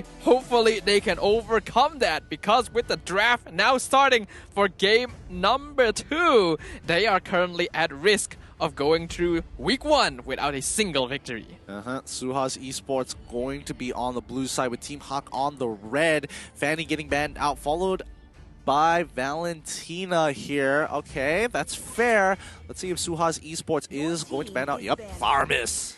priority. Hopefully they can overcome that, because with the draft now starting for game number 2, they are currently at risk of going through week 1 without a single victory. SUHAZ Esports going to be on the blue side with teamhaq on the red. Fanny getting banned out, followed by Valentina here. Okay, that's fair. Let's see if SUHAZ Esports is going to ban out. Yep, Farmis.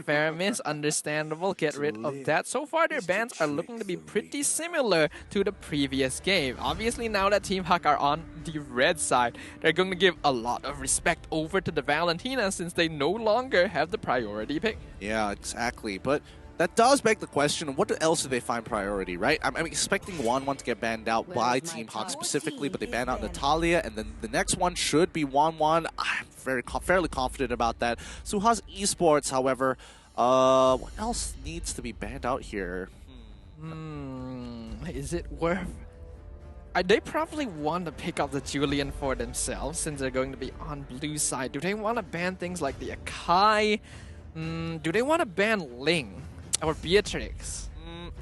Fair miss, understandable, get rid of that. So far their bans are looking to be pretty similar to the previous game. Obviously now that teamhaq are on the red side, they're going to give a lot of respect over to the Valentina since they no longer have the priority pick. Yeah, exactly. But that does beg the question, what else do they find priority, right? I'm expecting 1-1 to get banned out by teamhaq specifically, but they ban out Natalia, and then the next one should be 1-1. I'm fairly confident about that. SUHAZ Esports, however, what else needs to be banned out here? Is it worth... They probably want to pick up the Julian for themselves since they're going to be on blue side. Do they want to ban things like the Akai? Do they want to ban Ling or Beatrix?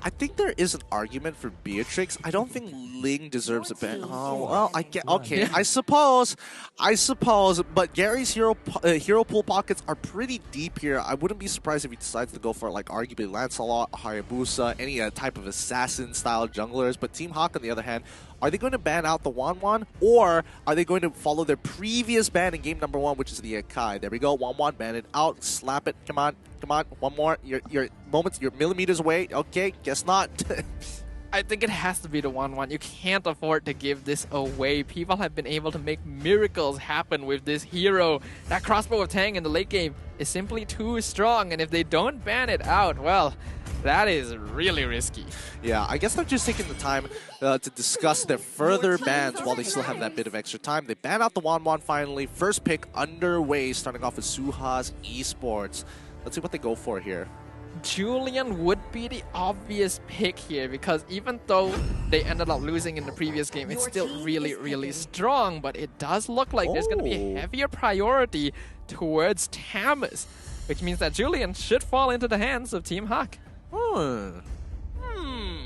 I think there is an argument for Beatrix. I don't think Ling deserves a ban. Oh, well, I get... Okay, I suppose. But Gary's hero pool pockets are pretty deep here. I wouldn't be surprised if he decides to go for, like, arguably Lancelot, Hayabusa, any type of assassin-style junglers. But teamhaq, on the other hand, are they going to ban out the Wanwan, or are they going to follow their previous ban in game number 1, which is the Akai? There we go. Wanwan, ban it out. Slap it. Come on. Come on. One more. Your moments, you're millimeters away. Okay, guess not. I think it has to be the 1-1. You can't afford to give this away. People have been able to make miracles happen with this hero. That crossbow of Tang in the late game is simply too strong, and if they don't ban it out, well, that is really risky. Yeah, I guess they're just taking the time to discuss their further bans while they still have that bit of extra time. They ban out the Wanwan finally. First pick underway, starting off with SUHAZ Esports. Let's see what they go for here. Julian would be the obvious pick here, because even though they ended up losing in the previous game, it's still really, really strong. But it does look like there's going to be a heavier priority towards Tamus, which means that Julian should fall into the hands of teamhaq.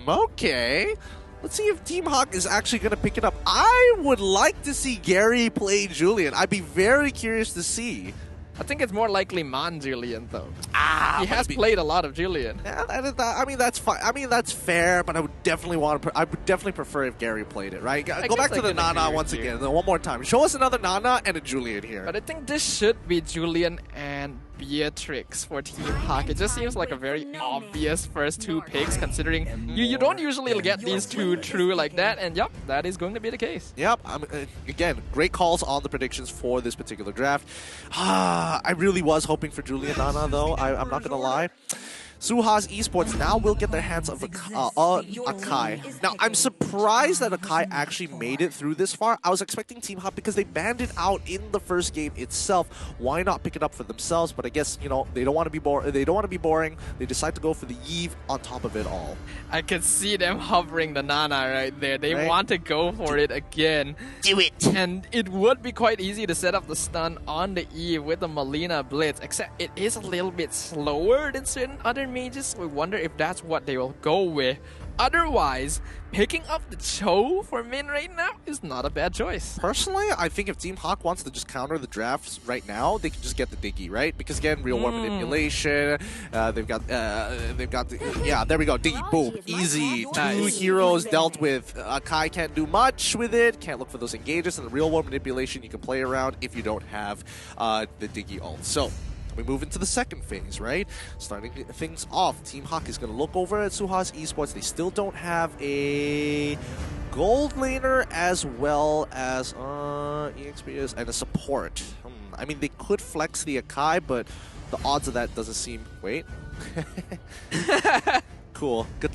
Okay. Let's see if teamhaq is actually going to pick it up. I would like to see Gary play Julian. I'd be very curious to see. I think it's more likely Julian, though. He has played a lot of Julian. Yeah, I mean, that's fine. I mean, that's fair, but I would definitely I would definitely prefer if Gary played it, right? Go back to the Nana once again, one more time. Show us another Nana and a Julian here. But I think this should be Julian and Beatrix for teamhaq. It just seems like a very obvious first 2 picks, considering you don't usually get these 2 true like that, and yep, that is going to be the case. Yep, again, great calls on the predictions for this particular draft. I really was hoping for Julian Nana, though. I'm not gonna lie. SUHAZ Esports now will get their hands of Akai. Now, I'm surprised that Akai actually made it through this far. I was expecting teamhaq, because they banned it out in the first game itself. Why not pick it up for themselves? But I guess, you know, they don't want to be boring. They decide to go for the Eve on top of it all. I can see them hovering the Nana right there. They want to go for it again. Do it! And it would be quite easy to set up the stun on the Eve with the Melina Blitz, except it is a little bit slower than certain other mages. We wonder if that's what they will go with. Otherwise, picking up the Cho for Min right now is not a bad choice. Personally, I think if teamhaq wants to just counter the drafts right now, they can just get the Diggy, right? Because again, real world manipulation. They've got yeah, there we go. Diggy, boom, easy. Nice. 2 heroes dealt with. Kai can't do much with it. Can't look for those engages, and the real world manipulation you can play around if you don't have the Diggy ult. So we move into the second phase, right? Starting things off, teamhaq is going to look over at SUHAZ Esports. They still don't have a gold laner as well as EXP and a support. I mean, they could flex the Akai, but the odds of that doesn't seem... Wait. Cool. Good.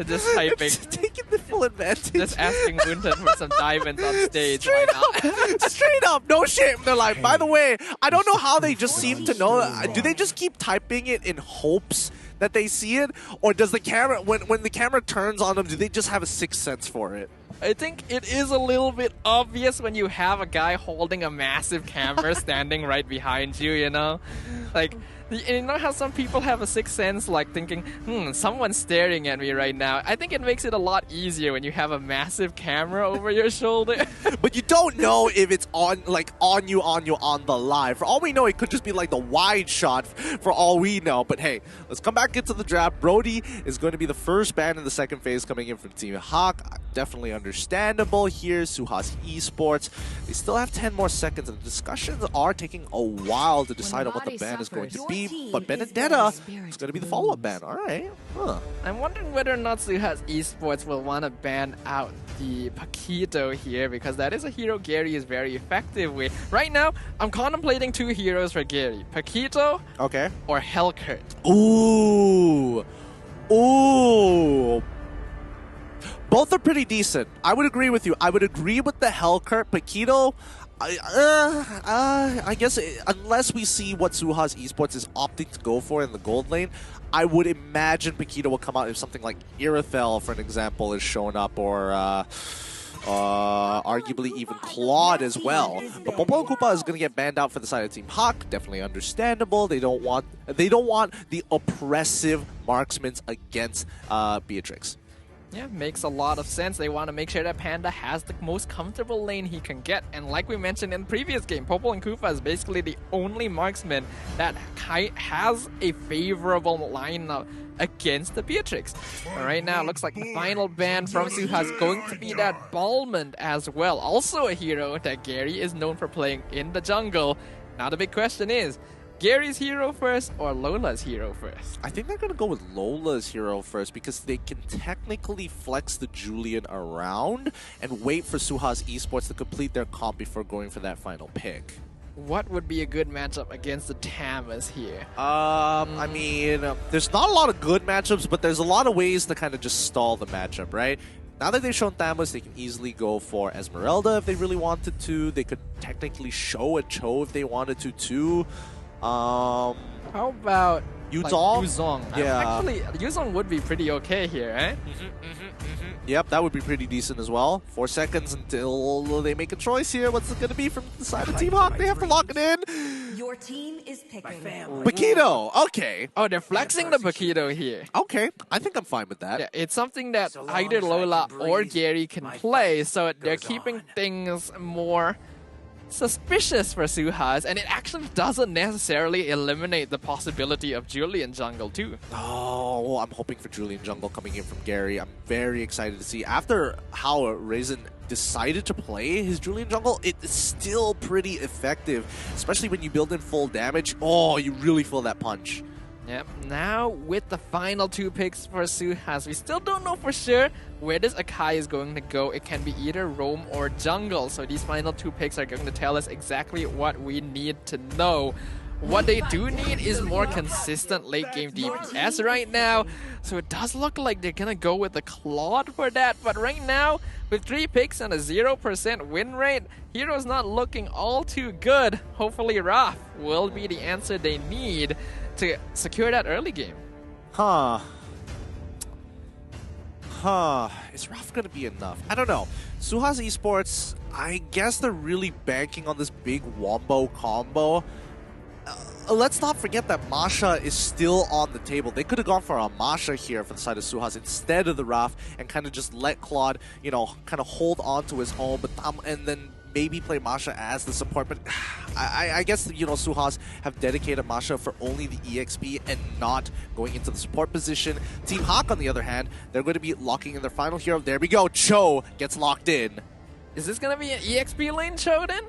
Just typing. Taking the full advantage. Just asking Moonton for some diamonds on stage. Why not? Straight up, no shame. They're like, by the way, I don't know how they just seem to know. Do they just keep typing it in hopes that they see it? Or does the camera, when the camera turns on them, do they just have a sixth sense for it? I think it is a little bit obvious when you have a guy holding a massive camera standing right behind you, you know? Like, you know how some people have a sixth sense, like thinking, someone's staring at me right now. I think it makes it a lot easier when you have a massive camera over your shoulder. But you don't know if it's on you on the live. For all we know, it could just be like the wide shot for all we know. But hey, let's come back into the draft. Brody is going to be the first ban in the second phase coming in from Team HAQ. Definitely understandable here. SUHAZ Esports. They still have 10 more seconds, and the discussions are taking a while to decide on what the ban is going to be. But Benedetta is going to be the follow-up ban. All right. Huh. I'm wondering whether or not SUHAZ Esports will want to ban out the Paquito here, because that is a hero Gary is very effective with. Right now, I'm contemplating two heroes for Gary. Paquito or Hellcurt. Ooh. Ooh. Both are pretty decent. I would agree with you. I would agree with the Hellcurt. Paquito, I guess unless we see what SUHAZ Esports is opting to go for in the gold lane, I would imagine Paquito will come out if something like Irithel, for an example, is showing up, or arguably even Claude as well. But Moba and Koopa is going to get banned out for the side of Team HAQ. Definitely understandable. They don't want the oppressive marksmen against Beatrix. Yeah, makes a lot of sense. They want to make sure that Panda has the most comfortable lane he can get. And like we mentioned in the previous game, Popo and Koopa is basically the only marksman that has a favorable lineup against the Beatrix. But right now, it looks like the final ban from SUHAZ is going to be that Balmond as well. Also a hero that Gary is known for playing in the jungle. Now the big question is, Gary's hero first or Lola's hero first? I think they're going to go with Lola's hero first, because they can technically flex the Julian around and wait for SUHAZ Esports to complete their comp before going for that final pick. What would be a good matchup against the Tamas here? I mean, there's not a lot of good matchups, but there's a lot of ways to kind of just stall the matchup, right? Now that they've shown Thamus, they can easily go for Esmeralda if they really wanted to. They could technically show a Cho if they wanted to too. How about Yuzong? Like Yuzong? Yeah. Actually, Yuzong would be pretty okay here, eh? Yep, that would be pretty decent as well. 4 seconds until they make a choice here. What's it going to be from the side of Team HAQ? They have to lock it in. Your team is picking. Paquito, okay. Oh, they're flexing the Paquito here. Okay, I think I'm fine with that. Yeah, it's something that either Lola or Gary can play, so they're keeping things more suspicious for SUHAZ, and it actually doesn't necessarily eliminate the possibility of Julian jungle too. Oh, well, I'm hoping for Julian jungle coming in from Gary. I'm very excited to see. After how Raisin decided to play his Julian jungle, it's still pretty effective, especially when you build in full damage. Oh, you really feel that punch. Yep, now with the final 2 picks for SUHAZ, we still don't know for sure where this Akai is going to go. It can be either roam or jungle, so these final 2 picks are going to tell us exactly what we need to know. What they do need is more consistent late game DPS right now, so it does look like they're going to go with the Claude for that, but right now, with 3 picks and a 0% win rate, Hero's not looking all too good. Hopefully Raph will be the answer they need to secure that early game. Is Raph gonna be enough? I don't know. SUHAZ Esports, I guess they're really banking on this big wombo combo. Let's not forget that Masha is still on the table. They could have gone for a Masha here for the side of SUHAZ instead of the Raph and kind of just let Claude, you know, kind of hold on to his own, but and then maybe play Masha as the support. But I guess, you know, SUHAZ have dedicated Masha for only the EXP and not going into the support position. Team HAQ, on the other hand, they're going to be locking in their final hero. There we go. Cho gets locked in. Is this going to be an EXP lane Cho then?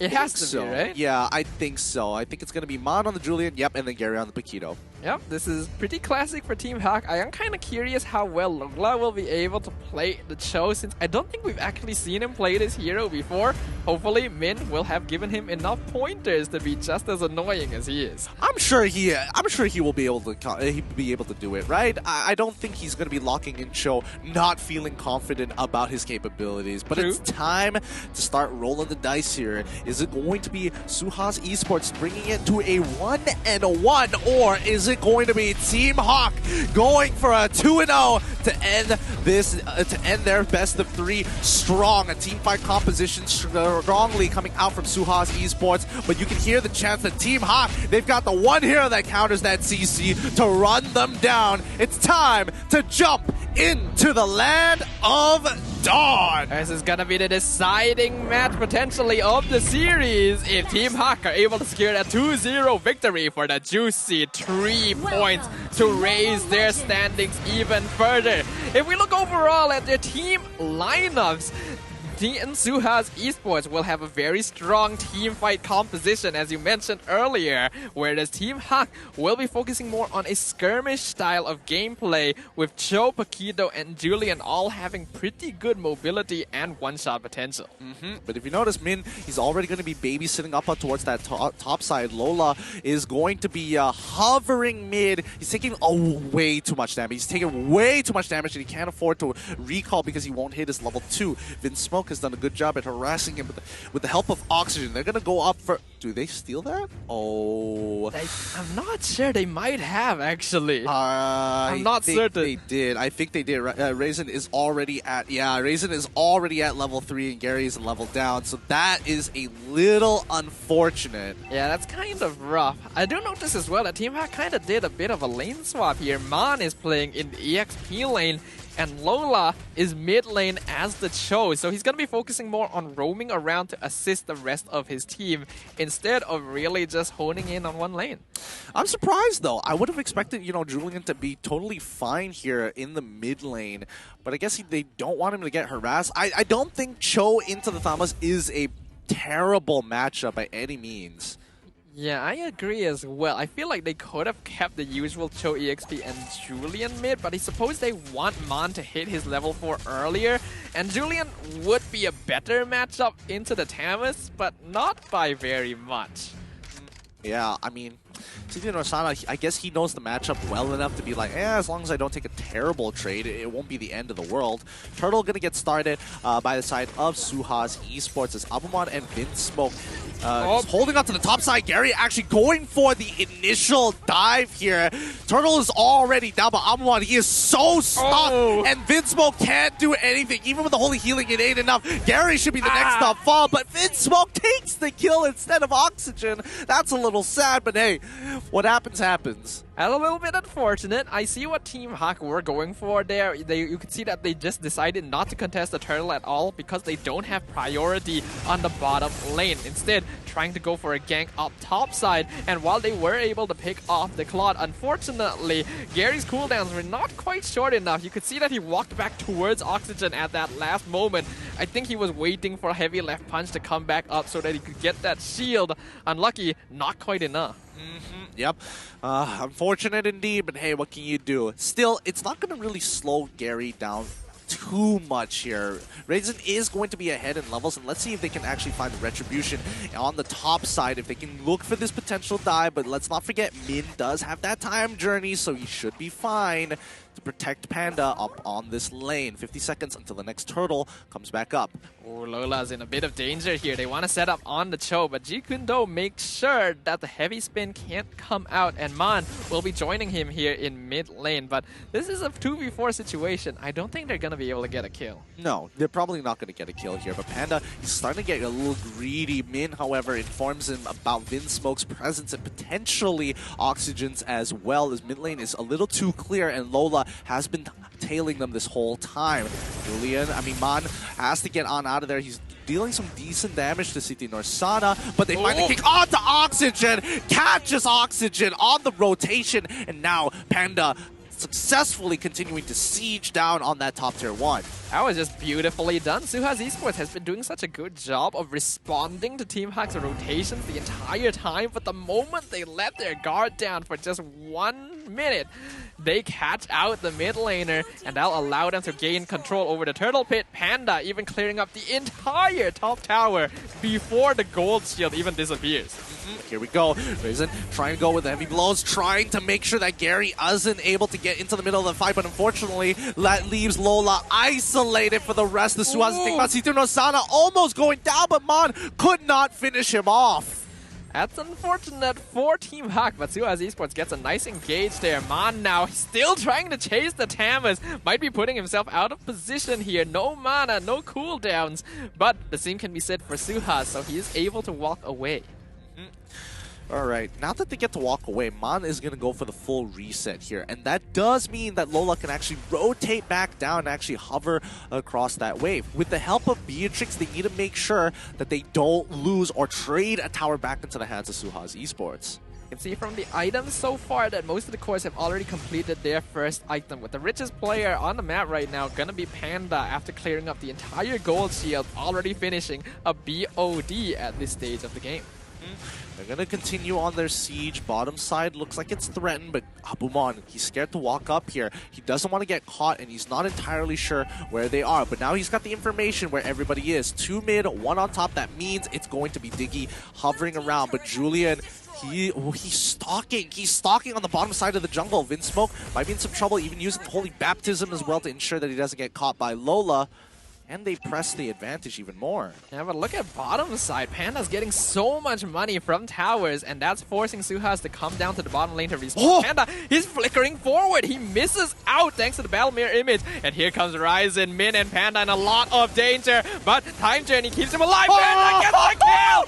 It has to be, right? Yeah, I think so. I think it's going to be Mon on the Julian, yep, and then Gary on the Paquito. Yep, this is pretty classic for Team HAQ. I am kind of curious how well Lola will be able to play the Cho, since I don't think we've actually seen him play this hero before. hopefully Min will have given him enough pointers to be just as annoying as he is. I'm sure he will be able to do it, right? I don't think he's going to be locking in Cho, not feeling confident about his capabilities. But it's time to start rolling the dice here. Is it going to be SUHAZ Esports bringing it to a 1-1, or is it going to be Team HAQ going for a 2-0 to end this, to end their best of 3 strong? A team fight composition strongly coming out from SUHAZ Esports, but you can hear the chance that Team HAQ, they've got the one hero that counters that CC to run them down. It's time to jump into the land of dawn. This is gonna be the deciding match potentially of the series if Team HAQ are able to secure a 2-0 victory for the juicy 3 points to raise their standings even further. If we look overall at their team lineups, Team SUHAZ Esports will have a very strong team fight composition, as you mentioned earlier, whereas Team HAQ will be focusing more on a skirmish style of gameplay, with Cho, Paquito, and Julian all having pretty good mobility and one-shot potential. But if you notice, Min, he's already going to be babysitting up towards that top side. Lola is going to be hovering mid. He's taking way too much damage. He's taking way too much damage, and he can't afford to recall because he won't hit his level 2. Smoke has done a good job at harassing him with the help of Oxygen. They're going to go up for... Do they steal that? Oh. I'm not sure. They might have, actually. I'm not certain. They did. I think they did. Raisin is already at... Yeah, Raisin is already at level 3 and Gary is a level down. So that is a little unfortunate. Yeah, that's kind of rough. I do notice as well that Team HAQ kind of did a bit of a lane swap here. Man is playing in the EXP lane, and Lola is mid lane as the Cho, so he's going to be focusing more on roaming around to assist the rest of his team instead of really just honing in on one lane. I'm surprised though. I would have expected, Julian to be totally fine here in the mid lane, but I guess they don't want him to get harassed. I don't think Cho into the Thamas is a terrible matchup by any means. Yeah, I agree as well. I feel like they could have kept the usual Cho, EXP, and Julian mid, but I suppose they want Man to hit his level 4 earlier, and Julian would be a better matchup into the Thamus, but not by very much. Yeah, I mean, City Norsana, I guess he knows the matchup well enough to be like, as long as I don't take a terrible trade, it won't be the end of the world. Turtle gonna get started by the side of SUHAZ Esports as Abumon and Smoke holding up to the top side. Gary actually going for the initial dive here. Turtle is already down, but Abumon, he is so stuck, and Smoke can't do anything. Even with the holy healing, it ain't enough. Gary should be the next to fall, but Smoke takes the kill instead of Oxygen. That's a little sad, but hey, what happens, happens. And a little bit unfortunate. I see what Team HAQ were going for there. You could see that they just decided not to contest the turtle at all because they don't have priority on the bottom lane. Instead, trying to go for a gank up top side. And while they were able to pick off the Claude, unfortunately, Gary's cooldowns were not quite short enough. You could see that he walked back towards Oxygen at that last moment. I think he was waiting for a heavy left punch to come back up so that he could get that shield. Unlucky, not quite enough. Yep. Unfortunate indeed, but hey, what can you do? Still, it's not going to really slow Gary down too much here. Raisin is going to be ahead in levels, and let's see if they can actually find Retribution on the top side, if they can look for this potential dive. But let's not forget, Min does have that time journey, so he should be fine to protect Panda up on this lane. 50 seconds until the next turtle comes back up. Oh, Lola's in a bit of danger here. They want to set up on the Cho, but Jikundo makes sure that the heavy spin can't come out, and Man will be joining him here in mid lane. But this is a 2v4 situation. I don't think they're going to be able to get a kill. No, they're probably not going to get a kill here, but Panda is starting to get a little greedy. Min, however, informs him about Smoke's presence and potentially Oxygen's as well, as mid lane is a little too clear, and Lola has been tailing them this whole time. Man has to get on out of there. He's dealing some decent damage to City Norsana, but they find the kick onto Oxygen, catches Oxygen on the rotation, and now Panda successfully continuing to siege down on that top tier 1. That was just beautifully done. SUHAZ Esports has been doing such a good job of responding to Team HAQ's rotations the entire time, but the moment they let their guard down for just one 1 minute. They catch out the mid laner, and that'll allow them to gain control over the turtle pit. Panda even clearing up the entire top tower before the gold shield even disappears. Here we go. Raisin trying to go with the heavy blows, trying to make sure that Gary isn't able to get into the middle of the fight, but unfortunately, that leaves Lola isolated for the rest of the SUHAZ. Think about Situn Osana almost going down, but Mon could not finish him off. That's unfortunate for Team HAQ, but SUHAZ Esports gets a nice engage there. Mon now still trying to chase the Tamas. Might be putting himself out of position here. No mana, no cooldowns. But the same can be said for SUHAZ, so he is able to walk away. Alright, now that they get to walk away, Mon is going to go for the full reset here. And that does mean that Lola can actually rotate back down and actually hover across that wave. With the help of Beatrix, they need to make sure that they don't lose or trade a tower back into the hands of SUHAZ Esports. You can see from the items so far that most of the cores have already completed their first item. With the richest player on the map right now gonna be Panda after clearing up the entire gold shield, already finishing a BOD at this stage of the game. They're going to continue on their siege. Bottom side looks like it's threatened, but Abumon, he's scared to walk up here. He doesn't want to get caught, and he's not entirely sure where they are. But now he's got the information where everybody is. 2 mid, 1 on top. That means it's going to be Diggy hovering around. But Julian, he's stalking. He's stalking on the bottom side of the jungle. Vinsmoke might be in some trouble, even using Holy Baptism as well to ensure that he doesn't get caught by Lola. And they press the advantage even more. Yeah, but look at bottom side. Panda's getting so much money from towers, and that's forcing SUHAZ to come down to the bottom lane to respawn. Oh! Panda, he's flickering forward. He misses out thanks to the battle mirror image. And here comes Ryzen, Min, and Panda in a lot of danger. But Time Journey keeps him alive. Panda gets the kill!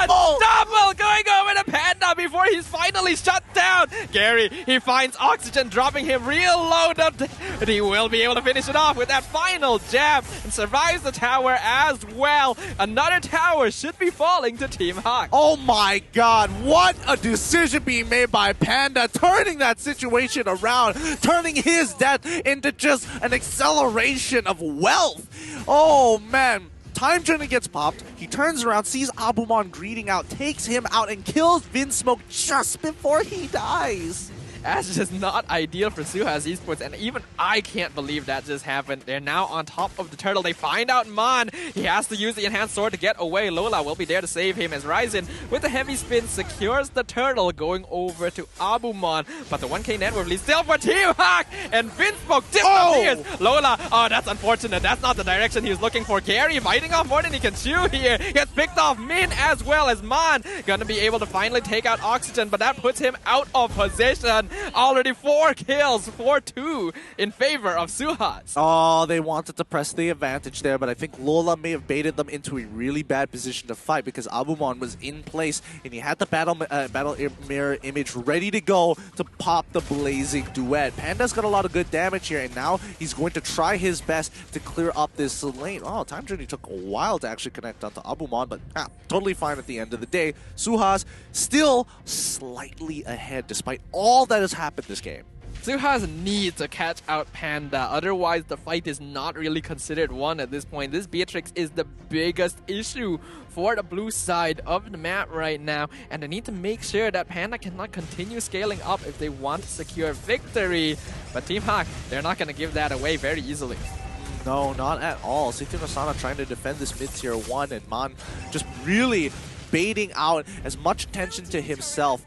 Oh, double going over to Panda before he's finally shut down. Gary, he finds Oxygen, dropping him real low. But he will be able to finish it off with that final jab and survives the tower as well. Another tower should be falling to Team HAQ. Oh my god, what a decision being made by Panda, turning that situation around, turning his death into just an acceleration of wealth. Oh man. Time Journey gets popped, he turns around, sees Abumon greeting out, takes him out, and kills Vinsmoke just before he dies. That's just not ideal for SUHAZ Esports, and even I can't believe that just happened. They're now on top of the turtle. They find out Mon. He has to use the enhanced sword to get away. Lola will be there to save him as Ryzen, with a heavy spin, secures the turtle, going over to Abumon. But the 1K network release still for Team HAQ, and Vinsmoke disappears. Oh! Lola, oh, that's unfortunate. That's not the direction he was looking for. Gary fighting off more than he can chew here. Gets picked off Min as well as Mon. Gonna be able to finally take out Oxygen, but that puts him out of position. Already 4 kills, 4-2 in favor of SUHAZ. Oh, they wanted to press the advantage there, but I think Lola may have baited them into a really bad position to fight because Abumon was in place and he had the battle mirror image ready to go to pop the blazing duet. Panda's got a lot of good damage here, and now he's going to try his best to clear up this lane. Oh, Time Journey took a while to actually connect onto Abumon, but totally fine at the end of the day. SUHAZ still slightly ahead despite all that has happened this game. SUHAZ needs to catch out Panda, otherwise the fight is not really considered won at this point. This Beatrix is the biggest issue for the blue side of the map right now, and they need to make sure that Panda cannot continue scaling up if they want to secure victory. But Team HAQ, they're not going to give that away very easily. No, not at all. Situn Osana trying to defend this mid-tier 1, and Mon just really baiting out as much attention to himself.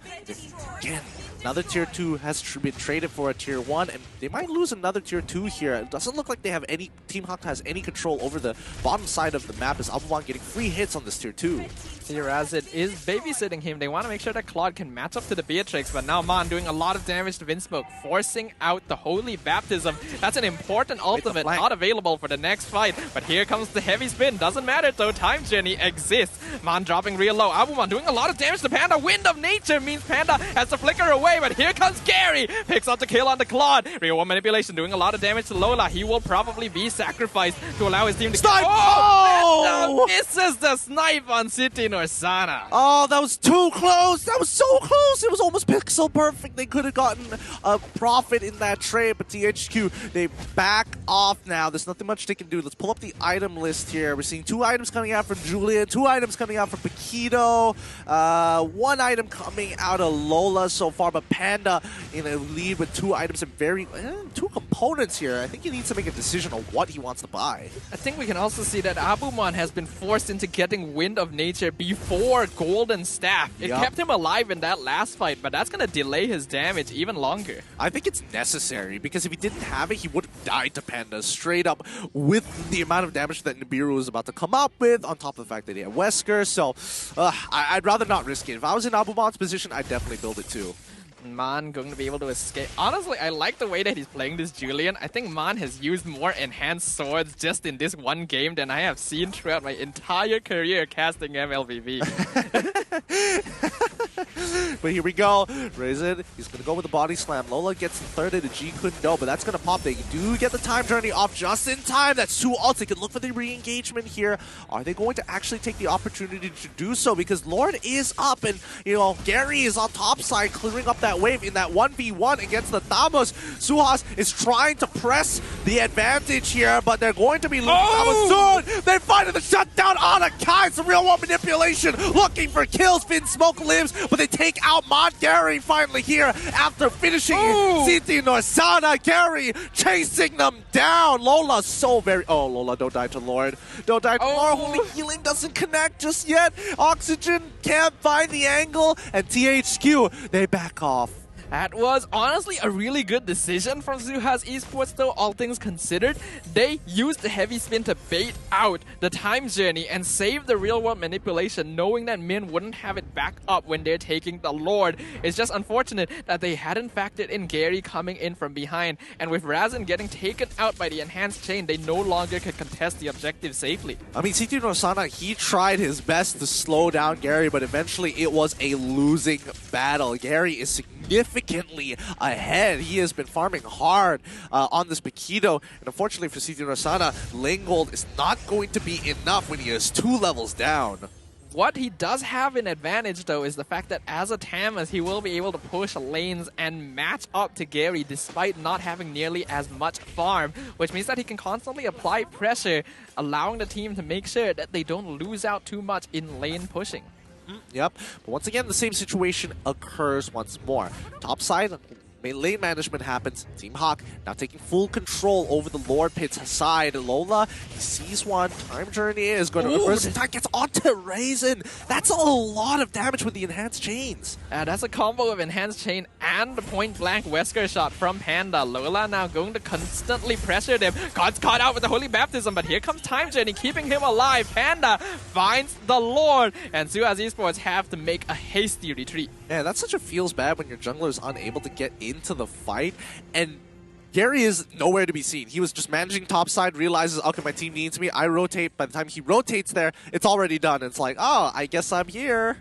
Again, another tier 2 has been traded for a tier 1, and they might lose another tier 2 here. It doesn't look like they have any, Team HAQ has any control over the bottom side of the map as Abumon getting free hits on this tier 2. SUHAZ is babysitting him. They want to make sure that Claude can match up to the Beatrix, but now Mon doing a lot of damage to Vinsmoke, forcing out the Holy Baptism. That's an important ultimate, not available for the next fight. But here comes the heavy spin. Doesn't matter though, Time Journey exists. Mon dropping real low. Abumon doing a lot of damage to Panda. Wind of Nature means Panda has to flicker away, but here comes Gary. Picks up the kill on the Claude. Real 1 manipulation doing a lot of damage to Lola. He will probably be sacrificed to allow his team to snipe. Oh! Misses the snipe on Situn Osana. Oh, that was too close. That was so close. It was almost pixel perfect. They could have gotten a profit in that trade, but THQ, they back off now. There's nothing much they can do. Let's pull up the item list here. We're seeing 2 items coming out from Julian, 2 items coming out from Paquito, 1 item coming out of Lola so far, but but Panda in a lead with 2 items and 2 components here. I think he needs to make a decision on what he wants to buy. I think we can also see that Abumon has been forced into getting Wind of Nature before Golden Staff. It kept him alive in that last fight, but that's going to delay his damage even longer. I think it's necessary, because if he didn't have it, he would have died to Panda straight up with the amount of damage that Nibiru was about to come up with, on top of the fact that he had Wesker. So I'd rather not risk it. If I was in Abumon's position, I'd definitely build it too. Man going to be able to escape. Honestly, I like the way that he's playing this Julian. I think Man has used more enhanced swords just in this one game than I have seen throughout my entire career casting MLBB. But here we go. Raisin, he's going to go with the body slam. Lola gets the third hit. G couldn't know, but that's going to pop. They do get the time journey off just in time. That's 2 ults. They can look for the re-engagement here. Are they going to actually take the opportunity to do so? Because Lord is up, and, you know, Gary is on top side clearing up that wave in that 1v1 against the Thamos. SUHAZ is trying to press the advantage here, but they're going to be losing Thamos soon. They find the shutdown on a Kai. Some real world manipulation, looking for kills. Finn Smoke lives, but they take out Mon Gary finally here after finishing Siti Norsana. Gary chasing them down. Lola so very... Oh, Lola, don't die to Lord. Don't die to Lord. Holy healing doesn't connect just yet. Oxygen can't find the angle, and THQ, they back off. That was honestly a really good decision from SUHAZ Esports though, all things considered. They used the heavy spin to bait out the time journey and save the real world manipulation, knowing that Min wouldn't have it back up when they're taking the Lord. It's just unfortunate that they hadn't factored in Gary coming in from behind, and with Razin getting taken out by the enhanced chain, they no longer could contest the objective safely. I mean, Siti Norsana, he tried his best to slow down Gary, but eventually it was a losing battle. Gary is significantly ahead. He has been farming hard on this Paquito, and unfortunately for Siti Norsana, lane gold is not going to be enough when he is 2 levels down. What he does have an advantage though is the fact that as a Tamas, he will be able to push lanes and match up to Gary despite not having nearly as much farm, which means that he can constantly apply pressure, allowing the team to make sure that they don't lose out too much in lane pushing. Yep, but once again, the same situation occurs once more. Top side, lane management happens. teamhaq now taking full control over the Lord Pit's side. Lola, he sees one. Time Journey is going to reverse the time. Gets onto Raisin. That's a lot of damage with the enhanced chains. That's a combo of enhanced chain and the point blank Wesker shot from Panda. Lola now going to constantly pressure them. God's caught out with the Holy Baptism, but here comes Time Journey keeping him alive. Panda finds the Lord, and SUHAZ Esports have to make a hasty retreat. Yeah, that such a feels bad when your jungler is unable to get into the fight, and Gary is nowhere to be seen. He was just managing top side, realizes, okay, my team needs me, I rotate. By the time he rotates there, it's already done. It's like, oh, I guess I'm here.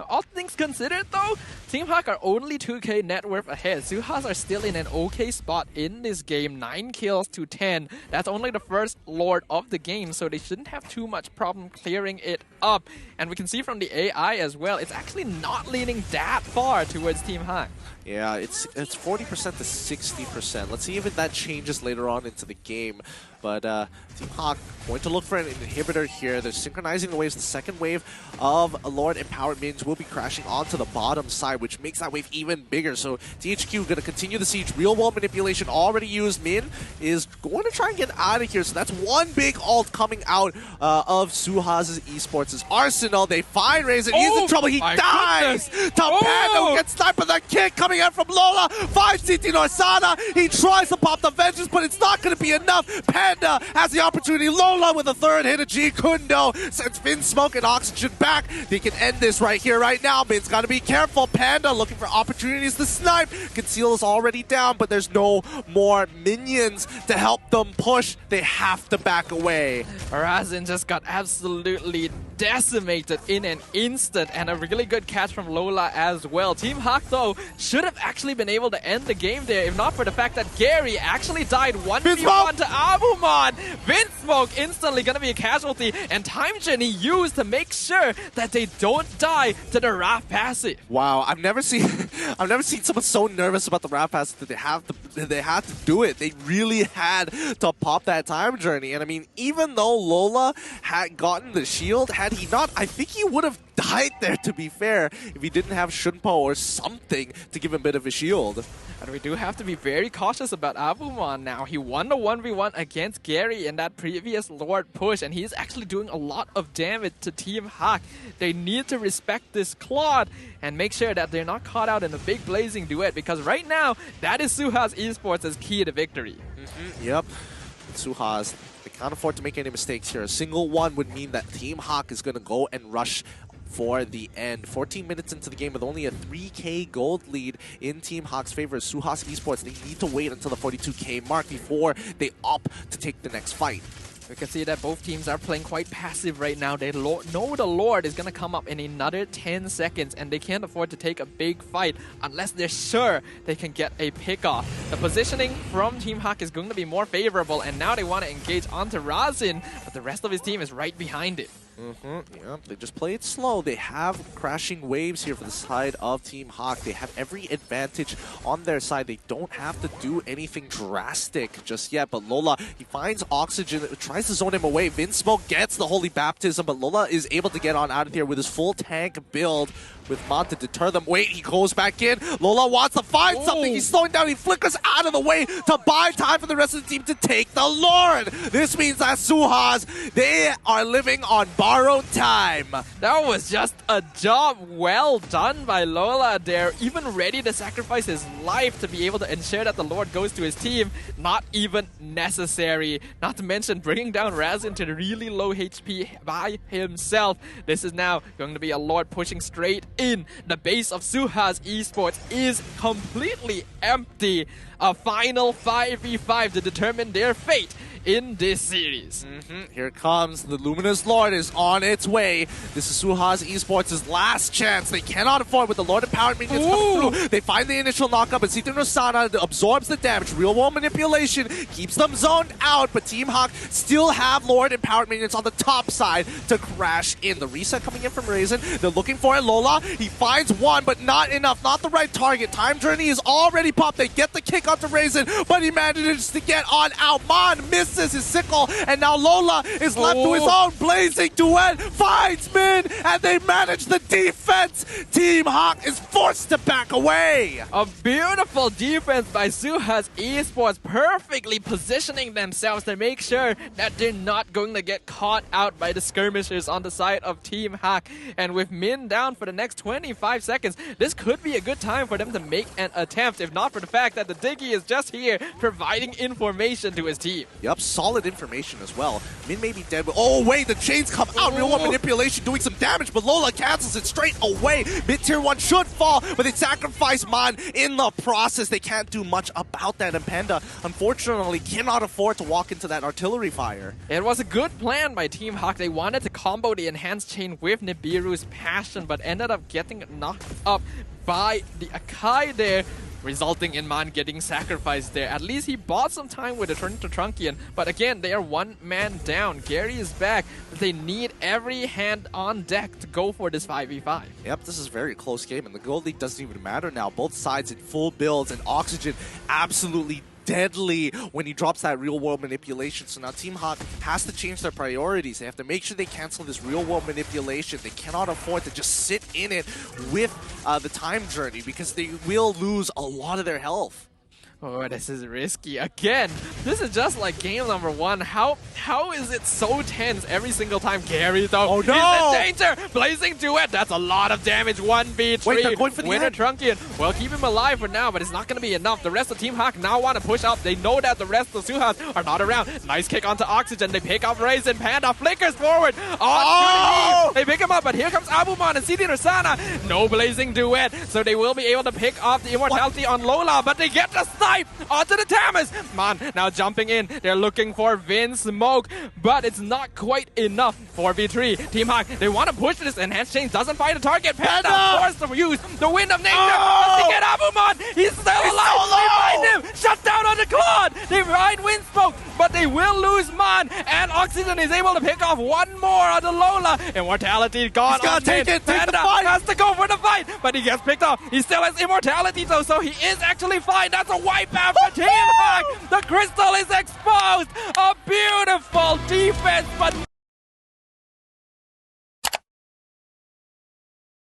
All things considered though, teamhaq are only 2k net worth ahead. SUHAZ are still in an okay spot in this game, 9 kills to 10. That's only the first Lord of the game, so they shouldn't have too much problem clearing it up. And we can see from the AI as well, it's actually not leaning that far towards teamhaq. Yeah, it's 40% to 60%. Let's see if that changes later on into the game. But teamhaq going to look for an inhibitor here. They're synchronizing the waves. The second wave of Lord Empowered Minions will be crashing onto the bottom side, which makes that wave even bigger. So THQ going to continue the siege. Real world manipulation already used. Min is going to try and get out of here. So that's one big ult coming out of SUHAZ Esports' arsenal. They find Raisin. He's in trouble. He dies. Panda gets sniped with a kick coming out from Lola. Finds Siti Norsana. He tries to pop the vengeance, but it's not going to be enough. Panda has the opportunity. Lola with a third hit of G Kundo sends Finn Smoke and Oxygen back. They can end this right here, right now. Min's got to be careful. Panda looking for opportunities to snipe. Conceal is already down, but there's no more minions to help them push. They have to back away. Razin just got absolutely decimated in an instant, and a really good catch from Lola as well. teamhaq though should have actually been able to end the game there if not for the fact that Gary actually died 1v1 to Abumon. Vinsmoke instantly gonna be a casualty, and Time Journey used to make sure that they don't die to the Wrath passive. Wow, I've never seen someone so nervous about the Wrath passive that they have to do it. They really had to pop that time journey. And I mean, even though Lola had gotten the shield, had he not, I think he would have died there, to be fair, if he didn't have Shunpo or something to give him a bit of a shield. And we do have to be very cautious about Abumon now. He won the 1v1 against Gary in that previous Lord push, and he's actually doing a lot of damage to Team HAQ. They need to respect this Claude and make sure that they're not caught out in a big blazing duet, because right now, that is SUHAZ Esports' key to victory. Yep. SUHAZ, they can't afford to make any mistakes here. A single one would mean that Team HAQ is going to go and rush for the end. 14 minutes into the game with only a 3k gold lead in Team HAQ's favor. SUHAZ Esports, they need to wait until the 42k mark before they opt to take the next fight. We can see that both teams are playing quite passive right now. They know the Lord is going to come up in another 10 seconds, and they can't afford to take a big fight unless they're sure they can get a pick off. The positioning from Team HAQ is going to be more favorable, and now they want to engage onto Razin, but the rest of his team is right behind it. Yeah, they just play it slow. They have crashing waves here for the side of Team HAQ. They have every advantage on their side. They don't have to do anything drastic just yet. But Lola, he finds Oxygen, tries to zone him away. Vinsmoke gets the Holy Baptism, but Lola is able to get on out of here with his full tank build with Mon to deter them. Wait, he goes back in. Lola wants to find something. He's slowing down. He flickers out of the way to buy time for the rest of the team to take the Lord. This means that SUHAZ, they are living on borrowed time. That was just a job well done by Lola there. Even ready to sacrifice his life to be able to ensure that the Lord goes to his team. Not even necessary. Not to mention bringing down Razin to really low HP by himself. This is now going to be a Lord pushing straight in. The base of SUHAZ Esports is completely empty. A final 5v5 to determine their fate in this series. Here comes the Luminous Lord is on its way. This is SUHAZ Esports' last chance. They cannot afford with the Lord Empowered minions coming through. They find the initial knockup, but Sita Rosana absorbs the damage. Real world manipulation keeps them zoned out, but Team HAQ still have Lord Empowered minions on the top side to crash in. The reset coming in from Raisin. They're looking for it. Lola, he finds one, but not enough. Not the right target. Time Journey is already popped. They get the kick onto Raisin, but he manages to get on out. Mon misses his sickle, and now Lola is left to his own. Blazing Duet finds Min, and they manage the defense. Team HAQ is forced to back away. A beautiful defense by SUHAZ Esports, perfectly positioning themselves to make sure that they're not going to get caught out by the skirmishers on the side of Team HAQ. And with Min down for the next 25 seconds, this could be a good time for them to make an attempt, if not for the fact that the Diggy is just here providing information to his team. Yep, solid information as well. Min may be dead, but oh wait, the chains come out. Real world manipulation doing some damage, but Lola cancels it straight away. Mid-tier 1 should fall, but they sacrifice Mon in the process. They can't do much about that, and Panda, unfortunately, cannot afford to walk into that artillery fire. It was a good plan by Team HAQ. They wanted to combo the enhanced chain with Nibiru's passion, but ended up getting knocked up by the Akai there, resulting in Mon getting sacrificed there. At least he bought some time with a turn to Trunkian, but again, they are one man down. Gary is back, but they need every hand on deck to go for this 5v5. Yep, this is a very close game, and the gold lead doesn't even matter now. Both sides in full builds, and Oxygen absolutely deadly when he drops that real world manipulation. So now Team HAQ has to change their priorities. They have to make sure they cancel this real world manipulation. They cannot afford to just sit in it with the time journey, because they will lose a lot of their health. Oh, this is risky. Again, this is just like game number 1. How is it so tense every single time? Gary, though, oh, no! He's in danger! Blazing Duet, that's a lot of damage. 1v3. Wait, they're going for the Winner end. Trunkian. Well, keep him alive for now, but it's not going to be enough. The rest of Team HAQ now want to push up. They know that the rest of SUHAZ are not around. Nice kick onto Oxygen. They pick up Raisin. Panda flickers forward. Oh! They pick him up, but here comes Abumon and Siti Rosana. No Blazing Duet, so they will be able to pick off the immortality on Lola, but they get the snipe onto the Tamas. Mon now jumping in. They're looking for Vinsmoke, but it's not quite enough. 4v3. Team HAQ, they want to push this. Enhanced chain doesn't find a target. Panda forced to use the Wind of Nature. They get Abumon. He's still alive. They find him. Shut down on the Claude. They find Windsmoke, but they will lose Mon. And Oxygen is able to pick off one more on the Lola. Immortality gone. He's gotta take it. Take Panda the fight. has to go for the fight. side, but he gets picked up. He still has immortality though, so he is actually fine. That's a wipeout for teamhaq. The crystal is exposed. A beautiful defense, but